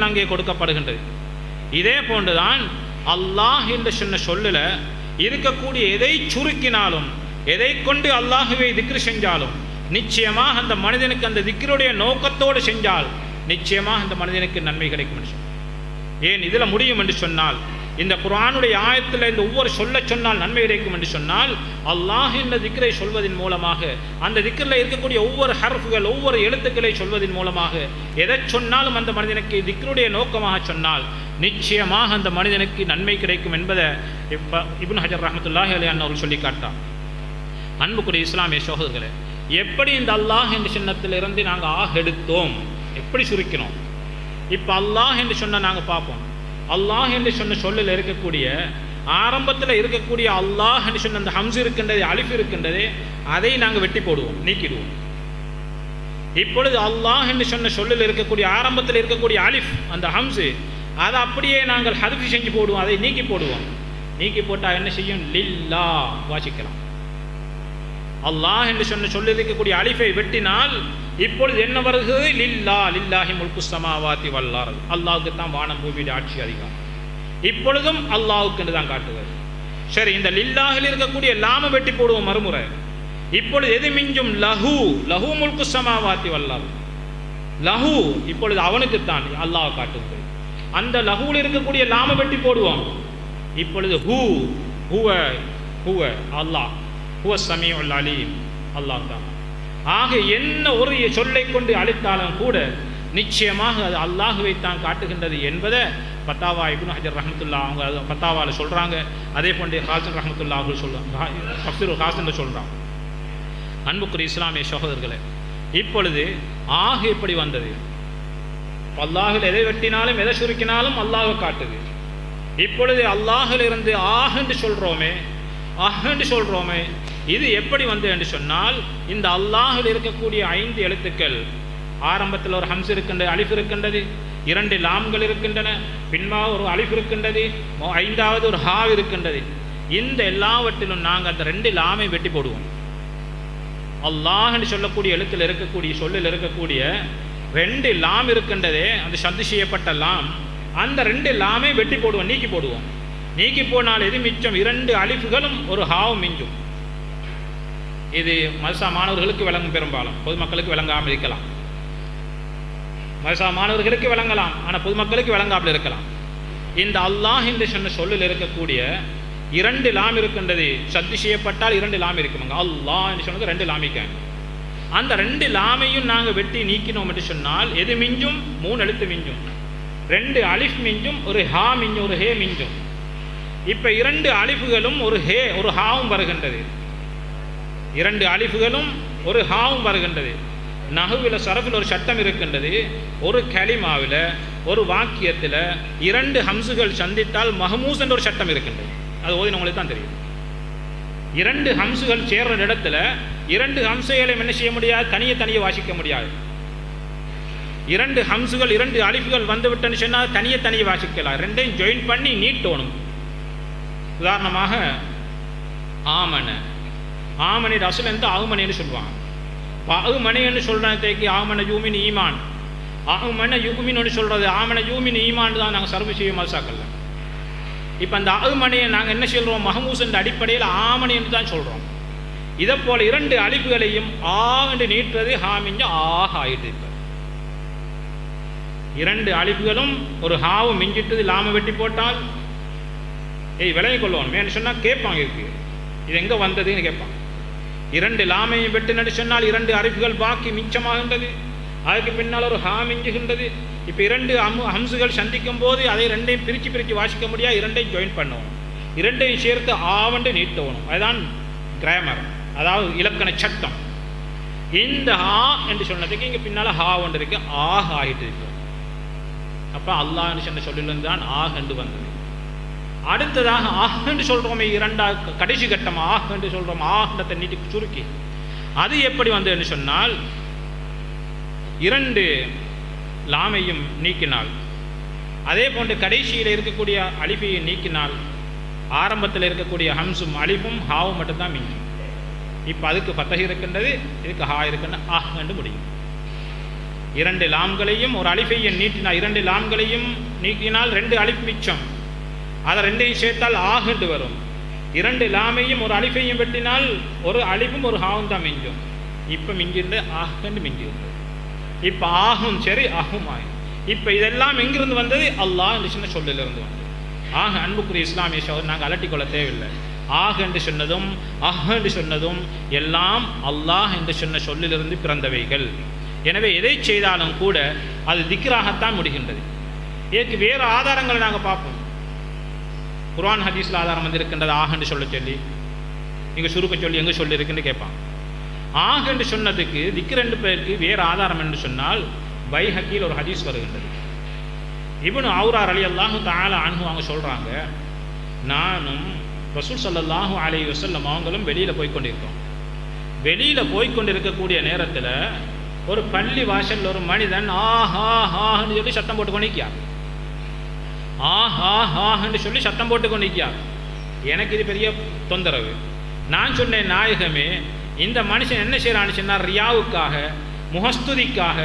இடத்தில் அங்கே கொடுக்கப்படுகின்றது. இதே போன்றுதான் அல்லாஹ் என்று சொன்ன சொல்லுல இருக்கக்கூடிய எதை சுருக்கினாலும், எதை கொண்டு அல்லாஹுவை திக்ரு செஞ்சாலும் நிச்சயமாக அந்த மனிதனுக்கு அந்த திக்ருடைய நோக்கத்தோடு செஞ்சால் நிச்சயமாக அந்த மனிதனுக்கு நன்மை கிடைக்கும் என்று சொன்னார். ஏன் இதில் முடியும் என்று சொன்னால், இந்த குர்ஆனுடைய ஆயத்தில் இந்த ஒவ்வொரு சொல்ல சொன்னால் நன்மை கிடைக்கும் என்று சொன்னால், அல்லாஹ் என்ற திக்ரை சொல்வதன் மூலமாக, அந்த திக்ரில் இருக்கக்கூடிய ஒவ்வொரு ஹர்ஃப்கள், ஒவ்வொரு எழுத்துக்களை சொல்வதன் மூலமாக எதை சொன்னாலும் அந்த மனிதனுக்கு திக்ருடைய நோக்கமாக சொன்னால் நிச்சயமாக அந்த மனிதனுக்கு நன்மை கிடைக்கும் என்பதை இப்னு ஹஜர் ரஹ்மத்துல்லாஹி அலைஹி அவர்கள் சொல்லி காட்டார். அன்புக்குரிய இஸ்லாமிய சகோதரர்களே, எப்படி இந்த அல்லாஹ் என்ற சின்னத்திலிருந்து நாங்கள் எடுத்தோம், எப்படி சுருக்கினோம். இப்போ அல்லாஹ் என்று சொன்ன நாங்கள் பார்ப்போம். அல்லாஹ் என்று சொன்ன சொல்லில் இருக்கக்கூடிய ஆரம்பத்தில் இருக்கக்கூடிய அல்லாஹ் என்று சொன்ன அந்த ஹம்ஸ் இருக்கின்றது, அலிஃப் இருக்கின்றது, அதை நாங்கள் வெட்டி போடுவோம், நீக்கிடுவோம். இப்பொழுது அல்லாஹ் என்று சொன்ன சொல்லில் இருக்கக்கூடிய ஆரம்பத்தில் இருக்கக்கூடிய அலிஃப், அந்த ஹம்ஸு, அதை அப்படியே நாங்கள் ஹதுஃப் செஞ்சு போடுவோம், அதை நீக்கி போடுவோம். நீக்கி போட்டால் என்ன செய்யும்? லில்லா வாசிக்கலாம். அல்லாஹ் என்று சொன்ன சொல்லி இருக்கக்கூடிய அலிஃபை வெட்டினால் இப்பொழுது என்ன வருகிறது? லில்லா லில்லாஹி முல்கு ஸமாவாதி வல் அர்த், அல்லாஹ்வுக்கு தான் வானம் பூமியுடைய ஆட்சி அதிகாரம். இப்பொழுதும் அல்லாஹ்வுக்கு என்று தான் காட்டுகிறது. சரி, இந்த லில்லாஹில் இருக்கக்கூடிய லாம வெட்டி போடுவோம் மறுமுறை. இப்பொழுது எது மிஞ்சும்? லஹு, லஹு முல்கு ஸமாவாதி வல் அர்த். லஹு இப்பொழுது அவனுக்கு தான் அல்லாஹ் காட்டுகிறது. அந்த லஹுவில் இருக்கக்கூடிய லாம வெட்டி போடுவோம். இப்பொழுது ஹூ, ஹுவ, ஹுவ அல்லாஹ், ஹுவ ஸமீஉல் அலீம், அல்லாஹ் தான். ஆக என்ன ஒரு சொல்லை கொண்டு அழைத்தாலும் கூட நிச்சயமாக அது அல்லாஹுவை தான் காட்டுகின்றது என்பதை பத்தாவா இப்னு ஹஜர் ரஹ்மத்துல்லாஹ் அவங்க பத்தாவாவில் சொல்கிறாங்க. அதே போன்று ஹாசன் ரஹ்மத்துல்லாஹ் அவர்கள் சொல்கிறாங்க, தஃப்சீருல் ஹாசன் சொல்கிறாங்க. அன்புக்குரிய இஸ்லாமிய சகோதரர்களே, இப்பொழுது ஆக எப்படி வந்தது? அல்லாஹில் எதை வெட்டினாலும் எதை சுருக்கினாலும் அல்லாஹை காட்டுது. இப்பொழுது அல்லாஹில் இருந்து ஆஹென்று சொல்கிறோமே, அஹென்று சொல்கிறோமே, இது எப்படி வந்து என்று சொன்னால், இந்த அல்லாஹில் இருக்கக்கூடிய 5 எழுத்துக்கள், ஆரம்பத்தில் ஒரு ஹம்ஸ் இருக்கின்றது, அலிஃப் இருக்கின்றது, 2 லாம்கள் இருக்கின்றன, பின்பாக ஒரு அலிஃப் இருக்கின்றது, 5வது ஒரு ஹா இருக்கின்றது. இந்த எல்லாவற்றிலும் நாங்கள் அந்த 2 லாமை வெட்டி போடுவோம். அல்லாஹ் என்று சொல்லக்கூடிய எழுத்தில் இருக்கக்கூடிய சொல்லில் இருக்கக்கூடிய 2 லாம் இருக்கின்றதே, அந்த சந்து செய்யப்பட்ட லாம், அந்த 2 லாமை வெட்டி போடுவோம், நீக்கி போடுவோம். நீக்கி போனால் எது மிச்சம்? 2 அலிஃப்களும் ஒரு ஹாவும் மிஞ்சும். இது மதரசா மாணவர்களுக்கு விளங்கும், பெரும்பாலும் பொதுமக்களுக்கு விளங்காமல் இருக்கலாம். மதரசா மாணவர்களுக்கு விளங்கலாம், ஆனால் பொதுமக்களுக்கு விளங்காமல் இருக்கலாம். இந்த அல்லாஹ் என்று சொன்ன சொல்லில் இருக்கக்கூடிய 2 லாம் இருக்கின்றது, சத்து செய்யப்பட்டால் 2 லாம் இருக்குமாங்க. அல்லாஹ் என்று சொன்னது 2 லாமிக்காங்க. அந்த 2 லாமையும் நாங்கள் வெட்டி நீக்கினோம் என்று சொன்னால் எது மிஞ்சும்? 3 எழுத்து மிஞ்சும், 2 அலிஃப் மிஞ்சும், ஒரு ஹா மிஞ்சும், ஒரு ஹே மிஞ்சும். இப்போ 2 அலிஃபுகளும் ஒரு ஹே ஒரு ஹாவும் வருகின்றது, 2 அலிஃபுகளும் ஒரு ஹாவும் வருகின்றது. நஹுவில் சரஃபில் ஒரு சட்டம் இருக்கின்றது. ஒரு கலிமாவில் ஒரு வாக்கியத்தில் 2 ஹம்சுகள் சந்தித்தால் மஹமூஸ் என்ற ஒரு சட்டம் இருக்கின்றது. அது ஓதினவங்களுக்கு தான் தெரியும். 2 ஹம்சுகள் சேர்ற இடத்துல 2 ஹம்சுகளை என்ன செய்ய முடியாது? தனியே வாசிக்க முடியாது. 2 ஹம்சுகள் 2 அலிஃபுகள் வந்துவிட்டன்னு சொன்னால் தனியே வாசிக்கலாம். 2ஐயும் ஜாயின் பண்ணி நீட்டணும். உதாரணமாக ஆமன, ஆமனி ரசூல் என்று ஆகுமணின்னு சொல்லுவாங்க. ஆகுமணின்னு சொல்கிறதுக்கு ஆமன யூமின் ஈமான், ஆகுமன யூமின்னு சொல்கிறது ஆமன யூமின் ஈமான் தான் நாங்கள் சர்வ செய்ய மசாக்கல்ல. இப்போ அந்த ஆகுமணியை நாங்கள் என்ன சொல்கிறோம்? மஹமூஸ் என்ற அடிப்படையில் ஆமணி என்று தான் சொல்கிறோம். இதை போல் 2 அலிஃபுகளையும் ஆ என்று நீட்டுறது ஹாமிஞ்சு ஆக ஆகிட்டு இருப்பார். 2 அலிஃபுகளும் ஒரு ஹாவும் மிஞ்சிட்டது, லாம வெட்டி போட்டால் விலகி கொள்வோம் மேன்னு சொன்னால் கேட்பாங்க, இருக்கு இது எங்கே வந்ததுன்னு கேட்பாங்க. 2 லாமையும் வெட்டு நடி சொன்னால் 2 அரிப்புகள் பாக்கி மிச்சமாகின்றது, அதுக்கு பின்னால் ஒரு ஹா மிஞ்சுகின்றது. இப்போ 2 ஹம்சுகள் சந்திக்கும் போது அதை 2ஐயும் பிரித்து வாசிக்க முடியாது, 2ஐயும் ஜாயின் பண்ணணும், 2ஐயும் சேர்த்து ஆவண்டு நீட்டணும். அதுதான் கிராமர், அதாவது இலக்கண சட்டம். இந்த ஹா என்று சொன்னதுக்கு இங்கே பின்னால் ஹா ஒன்று இருக்கு, ஆக ஆகிட்டு இருக்கு. அப்போ அல்லாஹ் என்று சொன்ன சொல்லிலிருந்து தான் ஆக என்று வந்தது. அடுத்ததாக ஆஹ் என்று சொல்கிறோமே, 2 கடைசி கட்டம் ஆஹ் என்று சொல்கிறோம், ஆஹ்ன்றத்தை நீட்டி சுருக்கி அது எப்படி வந்து என்று சொன்னால் 2 லாமையும் நீக்கினால், அதே போன்று கடைசியில் இருக்கக்கூடிய அலிஃபையை நீக்கினால் ஆரம்பத்தில் இருக்கக்கூடிய ஹம்ஸும் அலிஃபும் ஹாவும் மட்டும்தான் மிஞ்சும். இப்போ அதுக்கு ஃபத்தஹ் இருக்கின்றது, இதுக்கு ஹா இருக்கின்ற ஆஹ் என்று முடியும். 2 லாம்களையும் ஒரு அலிஃபையும் நீட்டினால் 2 லாம்களையும் நீக்கினால் 2 அலிஃப் மிச்சம். அதை 2ஐயும் சேர்த்தால் ஆகுண்டு வரும். 2 லாமையும் ஒரு அலிஃபையும் வெட்டினால் ஒரு அலிஃபும் ஒரு ஹாவும் தான் மிஞ்சும். இப்போ மிஞ்சிருந்து ஆகுண்டு மிஞ்சிருந்தது. இப்போ ஆகும் சரி ஆகும் ஆகும். இப்போ இதெல்லாம் எங்கிருந்து வந்தது? அல்லாஹ் என்று சொன்ன சொல்லிலிருந்து வந்தது. ஆக அன்புக்குரிய இஸ்லாமிய சகோதரர், நாங்கள் அலட்டிக்கொள்ள தேவையில்லை. ஆக என்று சொன்னதும் அஹ் என்று சொன்னதும் எல்லாம் அல்லாஹ் என்று சொன்ன சொல்லிலிருந்து பிறந்தவைகள். எனவே எதை செய்தாலும் கூட அது திக்ராகத்தான் முடிகின்றது. இதற்கு வேறு ஆதாரங்களை நாங்கள் பார்ப்போம். குர்ஆன் ஹதீஸில் ஆதாரம் வந்து இருக்கின்றது. ஆக என்று சொல்லி இங்கே சுருக்க சொல்லி எங்கே சொல்லி இருக்குன்னு கேட்பாங்க. ஆக என்று சொன்னதுக்கு திக்ர் ரெண்டு பேருக்கு வேறு ஆதாரம் என்று சொன்னால் பைஹக்கியில் ஒரு ஹதீஸ் வருகின்றது. இப்னு அவுரார் ரலியல்லாஹு தஆலா அன்ஹு அவங்க சொல்கிறாங்க, நானும் ரசூல் ஸல்லல்லாஹு அலைஹி வஸல்லம் அவங்களும் வெளியில் போய்கொண்டிருக்கோம். வெளியில் போய்கொண்டிருக்கக்கூடிய நேரத்தில் ஒரு பள்ளி வாசலில் ஒரு மனிதன் ஆஹா ஹான்னு சொல்லி சத்தம் போட்டு கொண்டிருக்கார். ஆஹா ஹான்னு சொல்லி சத்தம் போட்டு கொண்டிருக்கார். எனக்கு இது பெரிய தொந்தரவு. நான் சொன்னேன், நாயகமே, இந்த மனுஷன் என்ன செய்யறான்னு சொன்னார், ரியாவுக்காக, முகஸ்துதிக்காக,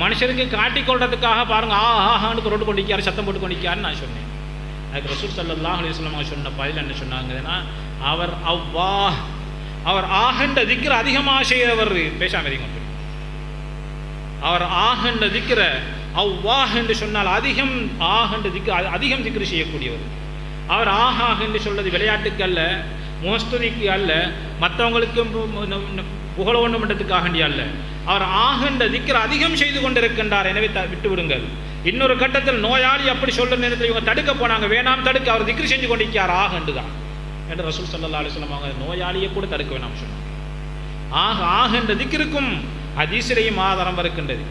மனுஷருக்கு காட்டிக்கொள்றதுக்காக பாருங்க ஆஹான்னு போட்டு கொண்டிருக்காரு, சத்தம் போட்டு கொண்டிருக்காருன்னு நான் சொன்னேன். அதுக்கு ரசூல் ஸல்லல்லாஹு அலைஹி வஸல்லம் அவங்க சொன்ன பதில் என்ன சொன்னாங்கன்னா, அவர் ஆகண்ட திக்ர அதிகமாக செய்கிறவர். பேசாம இருக்கணும். அவர் ஆகண்ட திக்ர அவ்வாஹ் என்று சொன்னால் அதிகம் ஆகண்ட திக்ர அதிகம் திக்ரு செய்யக்கூடியவர். அவர் ஆஹாக என்று சொல்றது விளையாட்டுக்கு அல்ல, முகஸ்துதிக்கு அல்ல, மற்றவங்களுக்கு புகழ ஒன்று மன்றத்துக்காக அல்ல. அவர் ஆகண்ட திக்ர அதிகம் செய்து கொண்டிருக்கின்றார். எனவே விட்டு விடுங்கள். இன்னொரு கட்டத்தில் நோயாளி அப்படி சொல்ற நேரத்தில் இவங்க தடுக்க போனாங்க, வேணாம் தடுக்க, அவர் திக்ரு செஞ்சு கொண்டிருக்கார் ஆகண்டு தான் என்று ரசூல் ஸல்லல்லாஹு அலைஹி வஸல்லம் அவங்க நோயாளியை கூட தடுக்க வேணாம் சொன்னாங்க. ஆகண்ட திக்ருக்கும் ஹதீஸிலேயும் ஆதாரம் இருக்கின்றது.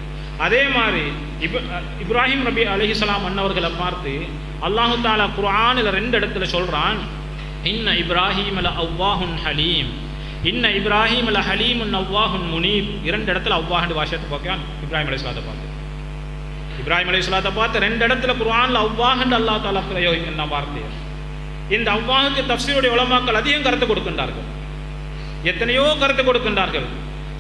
அதே மாதிரி இப்ராஹிம் நபி அலைஹிஸ்ஸலாம் அன்னவர்களை பார்த்து அல்லாஹு தஆலா குர்ஆனில் 2 இடத்துல சொல்றான், இன்ன இப்ராஹீம் அவ்வாஹுன் ஹலீம், இன்ன இப்ராஹீம் ஹலீமுன் அவ்வாஹுன் முனீப். 2 இடத்துல அவ்வாஹ்ன்ற வாசத்தை பார்க்கலாம். இப்ராஹிம் அலைஹிஸ்ஸலாத்தை பார்த்து 2 இடத்துல குர்ஆனில் அவ்வாஹ்ன்ற அல்லாஹ் தஆலா பிரயோகிக்கின்ற வார்த்தை. இந்த அவ்வாஹுக்கு தஃப்சீருடைய உலமாக்கள் அதிகம் கருத்து கொடுக்கின்றார்கள். எத்தனையோ கருத்து கொடுக்கின்றார்கள்.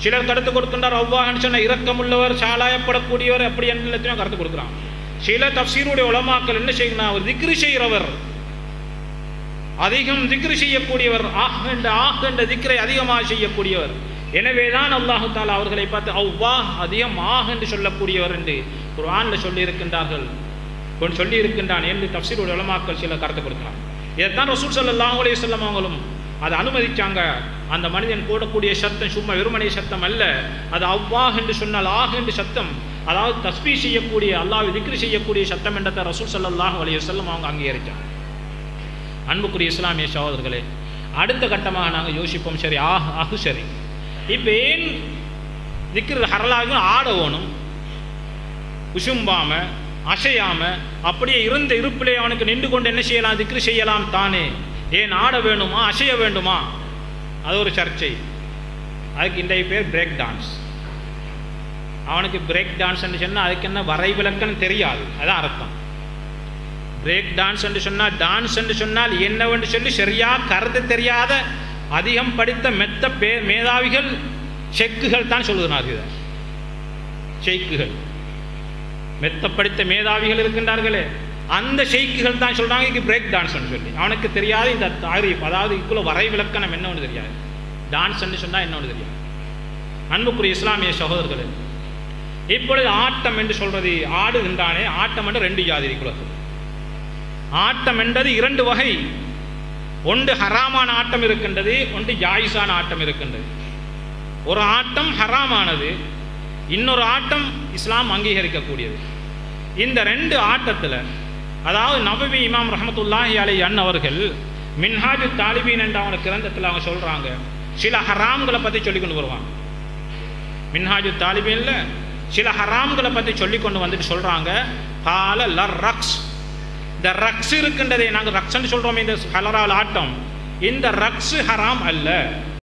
சிலர் கருத்து கொடுக்கின்றார், அவ்வாஹ்னு சொன்ன இரக்கமுள்ளவர், சாலாயப்படக்கூடியவர், அப்படி எல்லாத்தையும் கருத்து கொடுக்குறாங்க. சில தஃப்சீருடைய உலமாக்கள் என்ன செய்யணும், அவர் திக்ரு செய்கிறவர், அதிகம் திக்ரு செய்யக்கூடியவர், ஆகண்ட திக்ரை அதிகமாக செய்யக்கூடியவர். எனவேதான் அல்லாஹு தஆலா அவர்களை பார்த்து அவ்வாஹ் அதிகம் என்று சொல்லக்கூடியவர் என்று குர்ஆனில் சொல்லி இருக்கின்றான் என்று தஃப்சீருடைய உலமாக்கள் சில கருத்து கொடுக்கிறாங்க. இதைத்தான் ரசூல் ஸல்லல்லாஹு அலைஹி வஸல்லம் அவங்களும் அதை அனுமதிச்சாங்க. அந்த மனிதன் போடக்கூடிய சத்தம் சும்மா வெறுமனை சத்தம் அல்ல, அது அவ்வாஹ் என்று சொன்னால் ஆக என்று சத்தம், அதாவது தஸ்பீ செய்யக்கூடிய, அல்லாஹ்வை திக்ரு செய்யக்கூடிய சத்தம் என்றதை ரசூல் ஸல்லல்லாஹு அலைஹி வஸல்லம் அவங்க அங்கீகரிச்சாங்க. அன்புக்குரிய இஸ்லாமிய சகோதரர்களே, அடுத்த கட்டமாக நாங்கள் யோசிப்போம், சரி ஆகு சரி, இப்போ ஏன் திக்ரு ஹரலாகும் ஆடவோனும் குசும்பாம அசையாம அப்படியே இருந்த இருப்பிலே அவனுக்கு நின்று கொண்டு என்ன செய்யலாம், திக்ரு செய்யலாம் தானே, ஏன் ஆட வேண்டுமா அசைய வேண்டுமா? அது ஒரு சர்ச்சை. அதுக்கு இன்றைய பேர் பிரேக் டான்ஸ். அவனுக்கு பிரேக் டான்ஸ் என்று சொன்னால் அதுக்கு என்ன வரைவிலக்கணம் தெரியாது, அதான் அர்த்தம். பிரேக் டான்ஸ் என்று சொன்னால், டான்ஸ் என்று சொன்னால் என்னவென்று சொல்லி சரியா கருத்து தெரியாத அதிகம் படித்த மெத்த மேதாவிகள் செக்குகள் தான் சொல்லுகிறார்கள். ஷெய்க்குகள், மெத்த படித்த மேதாவிகள் இருக்கின்றார்களே, அந்த ஷெய்க்குகள் தான் சொல்றாங்க இது பிரேக் டான்ஸ் சொல்லி. அவனுக்கு தெரியாது இந்த தாரீஃப், அதாவது இதுக்குள்ள வரைவிலக்கணம் என்ன ஒன்று தெரியாது, டான்ஸ் என்று சொன்னால் என்ன ஒன்று தெரியாது. அன்புக்குரிய இஸ்லாமிய சகோதரர்களே, இப்பொழுது ஆட்டம் என்று சொல்றது, ஆடுகின்றானே, ஆட்டம் என்று 2 ஜாதி இருக்கிறது. ஆட்டம் என்றது 2 வகை. ஒன்று ஹராமான ஆட்டம் இருக்கின்றது, ஒன்று ஜாயிஸான ஆட்டம் இருக்கின்றது. ஒரு ஆட்டம் ஹராமானது, இன்னொரு ஆட்டம் இஸ்லாம் அங்கீகரிக்கக்கூடியது. இந்த 2 ஆட்டத்தில், அதாவது நபவி இமாம் ரஹ்மத்துல்லாஹி அலைஹி அவர்கள் மின்ஹாஜு தாலிபீன் என்ற அவங்க கிரந்தத்தில் அவங்க சொல்றாங்க, சில ஹராம்களை பற்றி சொல்லி கொண்டு வருவாங்க. மின்ஹாஜு தாலிபீன்ல சில ஹராம்களை பற்றி சொல்லி கொண்டு வந்துட்டு சொல்றாங்க, கால ரக்ஸ், இந்த ரக்ஸ் இருக்கின்றதே, நாங்கள் ரக்ஸ்ன்னு சொல்றோமே, இந்த ஹலரால் ஆட்டம், இந்த ரக்ஸ் ஹராம் அல்ல.